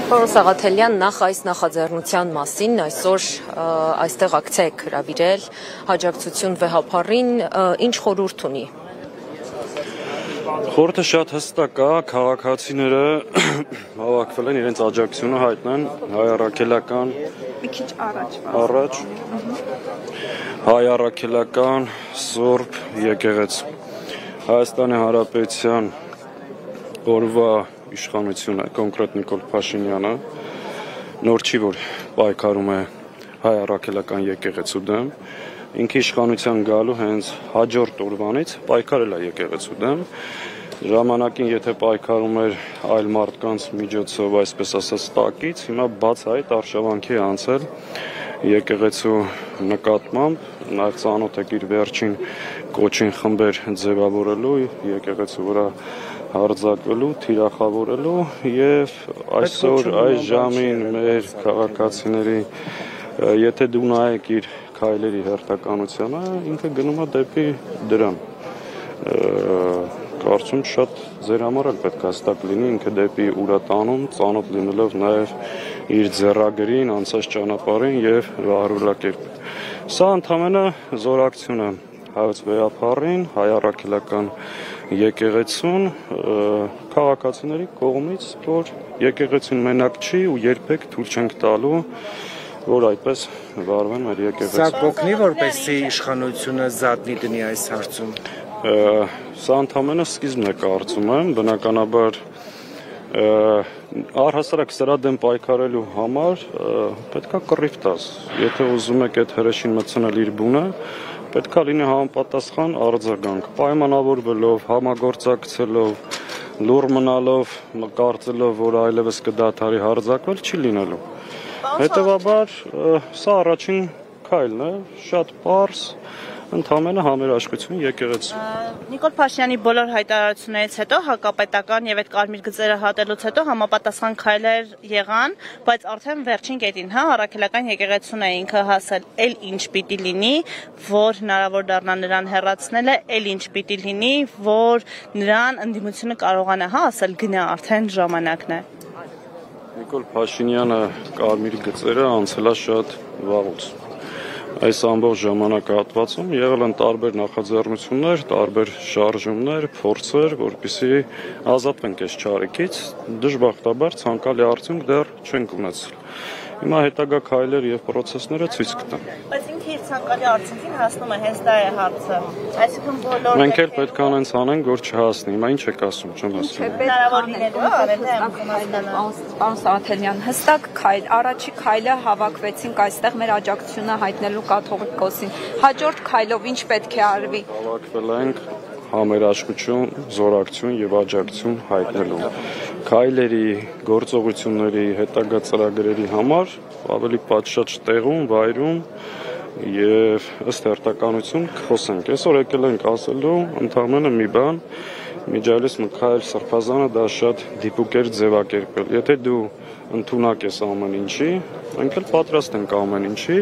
Պարոն Սաղաթելյան, նախ այս նախաձեռնության մասին այսօր այստեղ ակցիա եք հրավիրել աջակցություն վեհապարին, ինչ խորհուրդ ունի։ Խորհուրդը շատ հստակ է, քաղաքացիները հավաքվել են իրենց աջակցությունը հայտնեն հայ առաքելական հայ առաքելական Սուրբ եկեղեցու Հայաստանի Հանրապետության օրվա իշխանությունը, կոնկրետ Նիկոլ Փաշինյանը, նոր չի, որ պայքարում է հայ առաքելական եկեղեցու դեմ, ինքը իշխանության գալու հենց հաջորդ օրվանից պայքարել է եկեղեցու դեմ, ժամանակին եթե պայքարում էր այլ մարդկանց միջոցով, այսպես ասած տակից, հիմա բացահայտ արշավանքի անցել եկեղեցու նկատմամբ, նաև ծանոթ եք իր վերջին կոչին խմբեր ձևավորելու, եկեղեցու վրա հարձակվելու, թիրախավորելու եւ այսօր այս ժամին մեր քաղաքացիների եթե դու նայեք իր քայլերի հերթականությանը, ինքը գնում է դեպի դրան։ Կարծում շատ ձեր համար էլ պետք է հստակ լինի, ինքը դեպի ուր է տանում, ծանոթ լինելով նաեւ իր ձեռագրին, անցած ճանապարհին եւ վարուրակերպին։ Սա ընդհանրապես զորակցություն է հայոց վեհապարին, հայ առաքելական եկեղեցուն քաղաքացիների կողմից, որ եկեղեցին մենակ չի ու երբեք թույլ չենք տալու, որ այդպես վարվեն մեր եկեղեցին։ Սա կօգնի, որպեսզի իշխանությունը զատնի դնի այս հարցում։ Սա ընդհանրապես սկիզբն է կարծում եմ, բնականաբար առհասարակ սրա դեմ պայքարելու համար պետքա կռիվ տաս։ Եթե ուզում եք այդ հրեշին մտցնել իր բունը, պետքա լինի համապատասխան արձագանք, պայմանավորվելով, համագործակցելով, լուռ մնալով, կարծելով, որ այլևս կդադարի հարձակվել, չի լինելու։ Հետևաբար սա առաջին քայլն է, շատ պարզ, ընդհանրապես համերաշխություն եկեղեցու։ Նիկոլ Փաշինյանի բոլոր հայտարարություններից հետո հակապետական եւ այդ կարմիր գծերը հատելուց հետո համապատասխան քայլեր եղան, բայց արդեն վերջին կետին, առաքելական եկեղեցուն է ինքը հասել, էլ ինչ պիտի լինի, որ հնարավոր դառնա նրան հեռացնելը, էլ ինչ պիտի լինի, որ նրան ընդդիմությունը կարողանա ասել գնա, արդեն ժամանակն է։ Նիկոլ Փաշինյանը կարմիր գծերը անցել է շատ վաղուց։ Այս ամբողջ ժամանակահատվածում եղել են տարբեր նախաձեռնություններ, տարբեր շարժումներ, փորձեր, որպեսզի ազատվենք այս չարիքից, դժբախտաբար ցանկալի արդյունք դեռ չենք ունեցել։ Հիմա հետագա քայլեր եւ process-ները ցույց կտան։ Բայց ինքը իր ցանկալի արդյունքին հասնում է, հենց դա է հարցը։ Այսինքն բոլոր մենք էլ պետք է անենց անենք, որ չհասնի։ Հիմա ինչ եք ասում, չեմ ասում։ Հնարավոր լինելու Պարոն Սաղաթելյան, հստակ քայլ, առաջի քայլը հավաքվեցինք այստեղ մեր աջակցությունը հայտնելու կաթողիկոսին։ Հաջորդ քայլով ինչ պետք է արվի։ Հավաքվել ենք համերաշխություն, զորակցություն եւ աջակցություն հայտնելու քայլերի, գործողությունների, հետագա ծրագրերի համար ավելի պատշաճ տեղում, վայրում եւ ըստ հերթականություն կխոսենք։ Այսօր եկել ենք ասելու ընդհանրապես մի բան, Միջայլես Միքայել Սրբազանը դա շատ դիպուկ էր ձևակերպել։ Եթե դու ընդունակ ես ամեն ինչի, մենք էլ պատրաստ ենք ամեն ինչի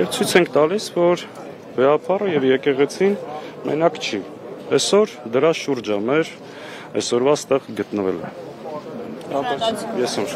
եւ ցույց ենք տալիս, որ վեհապարը եւ եկեղեցին մենակ չի։ Այսօր դրա շուրջը մեր այսօրվա ստեղ գտնվելը։ Ես եմ։